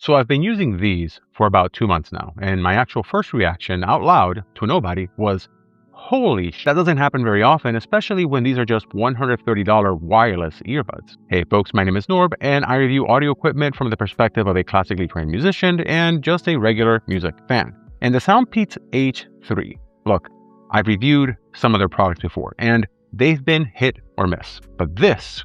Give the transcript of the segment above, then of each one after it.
So I've been using these for about 2 months now, and my actual first reaction out loud to nobody was, holy sh! That doesn't happen very often, especially when these are just $130 wireless earbuds. Hey folks, my name is Norb, and I review audio equipment from the perspective of a classically trained musician and just a regular music fan. And the SoundPeats H3. Look, I've reviewed some of their products before, and they've been hit or miss. But this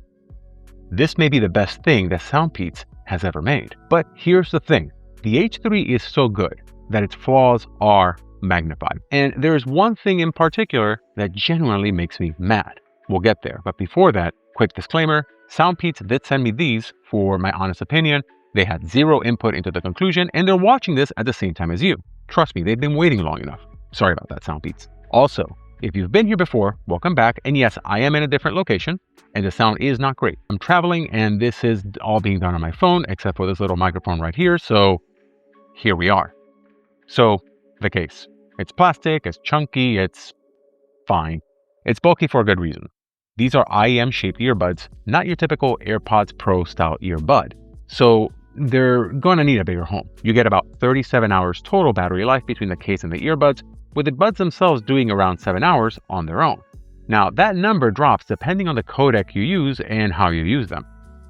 may be the best thing that SoundPeats has ever made. But here's the thing. The H3 is so good that its flaws are magnified. And there's one thing in particular that genuinely makes me mad. We'll get there. But before that, quick disclaimer, SoundPeats did send me these for my honest opinion. They had zero input into the conclusion, and they're watching this at the same time as you. Trust me, they've been waiting long enough. Sorry about that, SoundPeats. Also, if you've been here before, welcome back. And yes, I am in a different location and the sound is not great. I'm traveling and this is all being done on my phone except for this little microphone right here. So here we are. So the case, it's plastic, it's chunky, it's fine. It's bulky for a good reason. These are IEM shaped earbuds, not your typical AirPods Pro style earbud. So they're going to need a bigger home. You get about 37 hours total battery life between the case and the earbuds, with the buds themselves doing around 7 hours on their own. Now, that number drops depending on the codec you use and how you use them.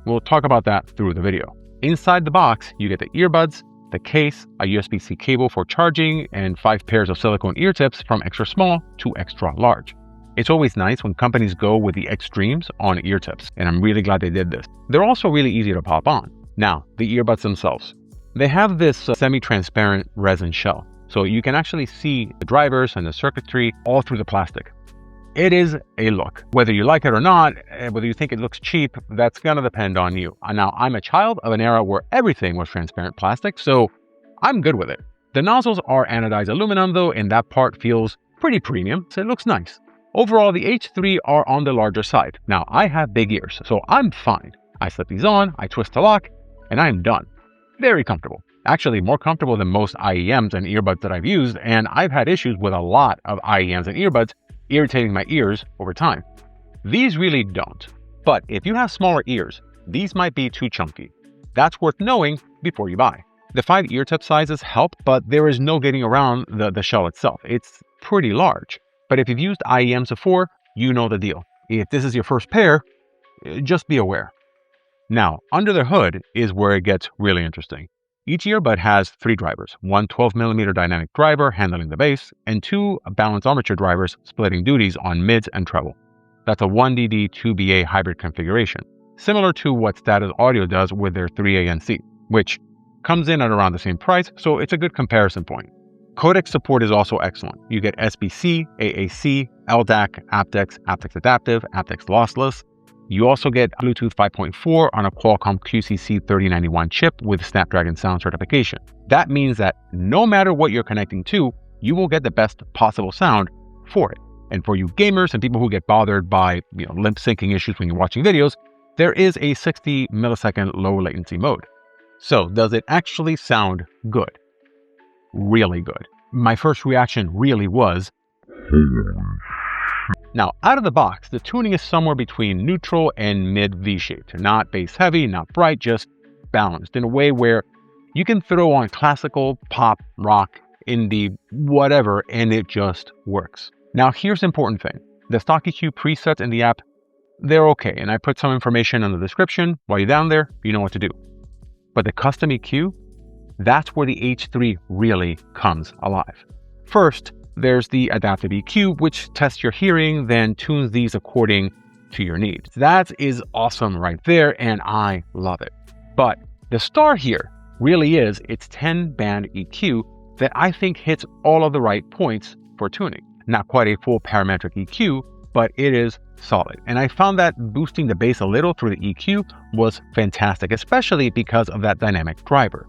We'll talk about that through the video. Inside the box, you get the earbuds, the case, a USB-C cable for charging, and 5 pairs of silicone ear tips from extra small to extra large. It's always nice when companies go with the extremes on ear tips, and I'm really glad they did this. They're also really easy to pop on. Now, the earbuds themselves. They have this semi-transparent resin shell, so you can actually see the drivers and the circuitry all through the plastic. It is a look. Whether you like it or not, whether you think it looks cheap, that's gonna depend on you. Now, I'm a child of an era where everything was transparent plastic, so I'm good with it. The nozzles are anodized aluminum though, and that part feels pretty premium, so it looks nice. Overall, the H3 are on the larger side. Now, I have big ears, so I'm fine. I slip these on, I twist the lock, and I'm done. Very comfortable. Actually, more comfortable than most IEMs and earbuds that I've used, and I've had issues with a lot of IEMs and earbuds irritating my ears over time. These really don't. But if you have smaller ears, these might be too chunky. That's worth knowing before you buy. The 5 ear tip sizes help, but there is no getting around the shell itself. It's pretty large. But if you've used IEMs before, you know the deal. If this is your first pair, just be aware. Now, under the hood is where it gets really interesting. Each earbud has 3 drivers, one 12mm dynamic driver handling the bass, and 2 balanced armature drivers splitting duties on mids and treble. That's a 1DD 2BA hybrid configuration, similar to what Status Audio does with their 3ANC, which comes in at around the same price, so it's a good comparison point. Codec support is also excellent. You get SBC, AAC, LDAC, aptX, aptX Adaptive, aptX Lossless. You also get Bluetooth 5.4 on a Qualcomm QCC3091 chip with Snapdragon Sound certification. That means that no matter what you're connecting to, you will get the best possible sound for it. And for you gamers and people who get bothered by lip syncing issues when you're watching videos, there is a 60 millisecond low latency mode. So does it actually sound good? Really good. My first reaction really was, now, out of the box, the tuning is somewhere between neutral and mid V-shaped. Not bass heavy, not bright, just balanced in a way where you can throw on classical, pop, rock, indie, whatever, and it just works. Now, here's the important thing. The stock EQ presets in the app, they're okay, and I put some information in the description. While you're down there, you know what to do. But the custom EQ, that's where the H3 really comes alive. First, there's the adaptive EQ, which tests your hearing, then tunes these according to your needs. That is awesome right there, and I love it. But the star here really is its 10-band EQ that I think hits all of the right points for tuning. Not quite a full parametric EQ, but it is solid. And I found that boosting the bass a little through the EQ was fantastic, especially because of that dynamic driver.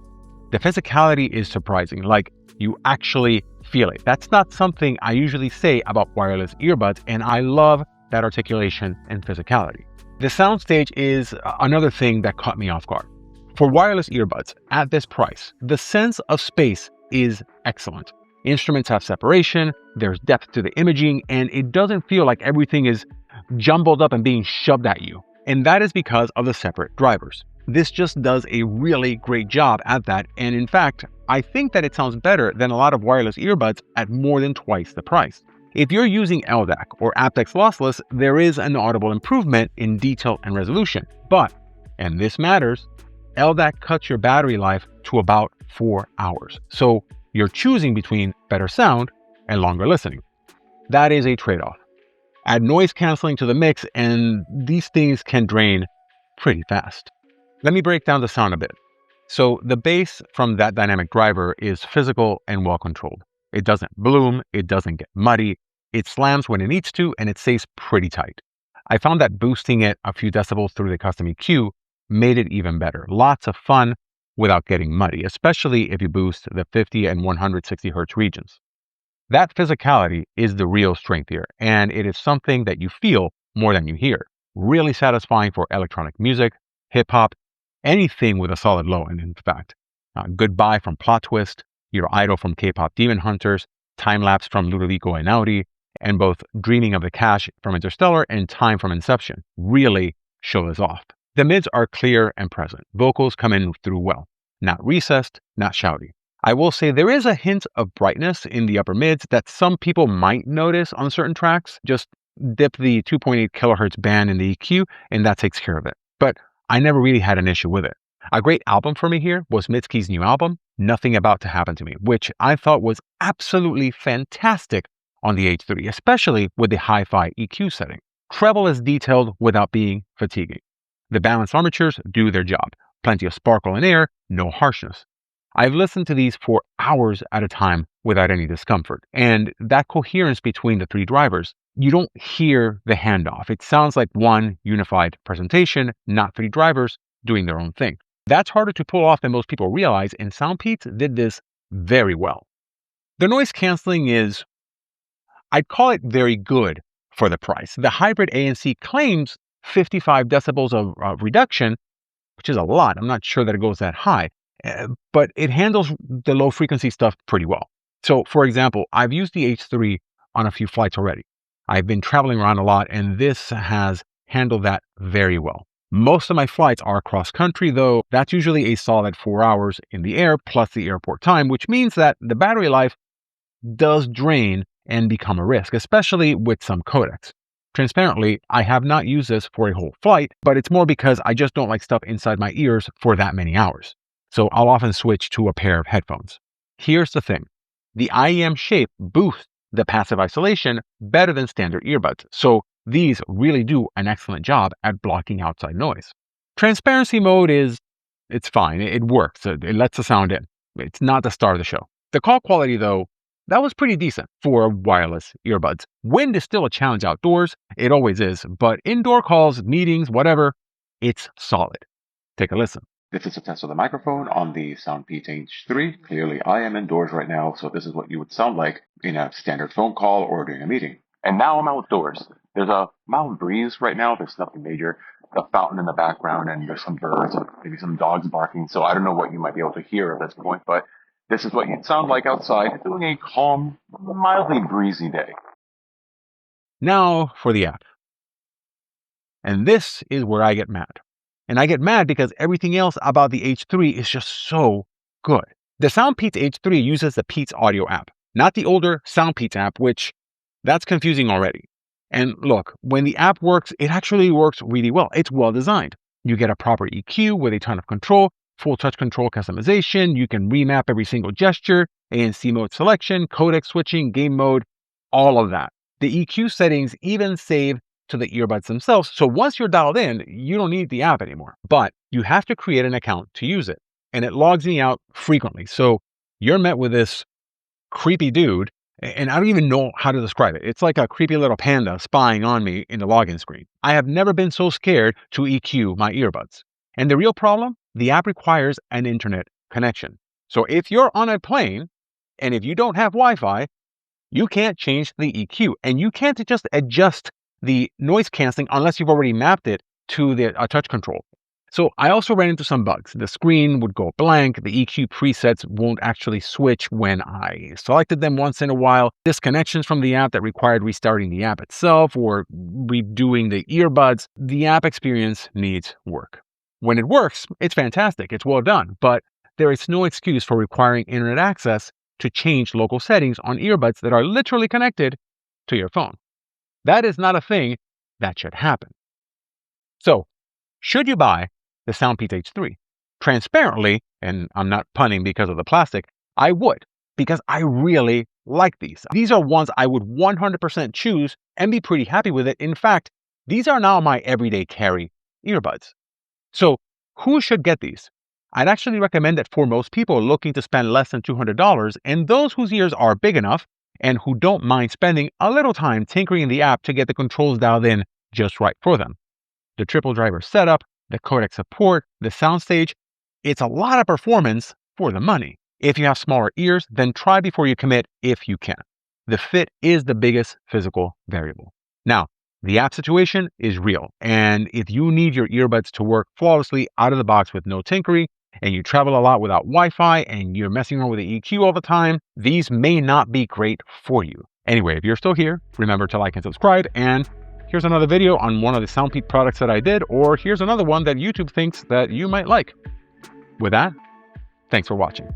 The physicality is surprising, like you actually feel it. That's not something I usually say about wireless earbuds, and I love that articulation and physicality. The soundstage is another thing that caught me off guard. For wireless earbuds at this price, the sense of space is excellent. Instruments have separation, there's depth to the imaging, and it doesn't feel like everything is jumbled up and being shoved at you. And that is because of the separate drivers. This just does a really great job at that, and in fact, I think that it sounds better than a lot of wireless earbuds at more than twice the price. If you're using LDAC or aptX Lossless, there is an audible improvement in detail and resolution, but, and this matters, LDAC cuts your battery life to about 4 hours. So you're choosing between better sound and longer listening. That is a trade-off. Add noise canceling to the mix and these things can drain pretty fast. Let me break down the sound a bit. So the bass from that dynamic driver is physical and well controlled. It doesn't bloom, it doesn't get muddy, it slams when it needs to, and it stays pretty tight. I found that boosting it a few decibels through the custom EQ made it even better. Lots of fun without getting muddy, especially if you boost the 50 and 160 Hz regions. That physicality is the real strength here, and it is something that you feel more than you hear. Really satisfying for electronic music, hip-hop, anything with a solid low end, in fact. Goodbye from Plot Twist, Your Idol from K-pop Demon Hunters, Time Lapse from Ludovico Einaudi, and both Dreaming of the Cash from Interstellar and Time from Inception really show this off. The mids are clear and present. Vocals come in through well. Not recessed, not shouty. I will say there is a hint of brightness in the upper mids that some people might notice on certain tracks. Just dip the 2.8 kilohertz band in the EQ and that takes care of it. But I never really had an issue with it. A great album for me here was Mitski's new album, Nothing About to Happen to Me, which I thought was absolutely fantastic on the H3, especially with the hi-fi EQ setting. Treble is detailed without being fatiguing. The balanced armatures do their job. Plenty of sparkle and air, no harshness. I've listened to these for hours at a time without any discomfort. And that coherence between the three drivers, you don't hear the handoff. It sounds like one unified presentation, not three drivers doing their own thing. That's harder to pull off than most people realize, and SoundPeats did this very well. The noise canceling is, I'd call it very good for the price. The hybrid ANC claims 55 decibels of reduction, which is a lot. I'm not sure that it goes that high, but it handles the low frequency stuff pretty well. So for example, I've used the H3 on a few flights already. I've been traveling around a lot and this has handled that very well. Most of my flights are cross country though. That's usually a solid 4 hours in the air plus the airport time, which means that the battery life does drain and become a risk, especially with some codecs. Transparently, I have not used this for a whole flight, but it's more because I just don't like stuff inside my ears for that many hours. So I'll often switch to a pair of headphones. Here's the thing. The IEM shape boosts the passive isolation better than standard earbuds. So these really do an excellent job at blocking outside noise. Transparency mode it's fine. It works. It lets the sound in. It's not the star of the show. The call quality though, that was pretty decent for wireless earbuds. Wind is still a challenge outdoors. It always is. But indoor calls, meetings, whatever, it's solid. Take a listen. This is a test of the microphone on the SoundPeats H3. Clearly, I am indoors right now, so this is what you would sound like in a standard phone call or during a meeting. And now I'm outdoors. There's a mild breeze right now. There's nothing major. A fountain in the background, and there's some birds, maybe some dogs barking. So I don't know what you might be able to hear at this point, but this is what you'd sound like outside doing a calm, mildly breezy day. Now for the app. And this is where I get mad. And I get mad because everything else about the H3 is just so good. The SoundPeats H3 uses the Peats Audio app, not the older SoundPeats app, which that's confusing already. And look, when the app works, it actually works really well. It's well designed. You get a proper EQ with a ton of control, full touch control customization. You can remap every single gesture, ANC mode selection, codec switching, game mode, all of that. The EQ settings even save to the earbuds themselves. So once you're dialed in, you don't need the app anymore, but you have to create an account to use it. And it logs me out frequently. So you're met with this creepy dude, and I don't even know how to describe it. It's like a creepy little panda spying on me in the login screen. I have never been so scared to EQ my earbuds. And the real problem, the app requires an internet connection. So if you're on a plane and if you don't have Wi-Fi, you can't change the EQ and you can't just adjust the noise canceling unless you've already mapped it to the touch control. So I also ran into some bugs. The screen would go blank. The EQ presets won't actually switch when I selected them once in a while. Disconnections from the app that required restarting the app itself or redoing the earbuds. The app experience needs work. When it works, it's fantastic, it's well done, but there is no excuse for requiring internet access to change local settings on earbuds that are literally connected to your phone. That is not a thing that should happen. So, should you buy the SoundPeats H3? Transparently, and I'm not punning because of the plastic, I would, because I really like these. These are ones I would 100% choose and be pretty happy with it. In fact, these are now my everyday carry earbuds. So, who should get these? I'd actually recommend it for most people looking to spend less than $200 and those whose ears are big enough and who don't mind spending a little time tinkering in the app to get the controls dialed in just right for them. The triple driver setup, the codec support, the soundstage, it's a lot of performance for the money. If you have smaller ears, then try before you commit if you can. The fit is the biggest physical variable. Now, the app situation is real, and if you need your earbuds to work flawlessly out of the box with no tinkering, and you travel a lot without Wi-Fi, and you're messing around with the EQ all the time, these may not be great for you. Anyway, if you're still here, remember to like and subscribe, and here's another video on one of the SoundPeats products that I did, or here's another one that YouTube thinks that you might like. With that, thanks for watching.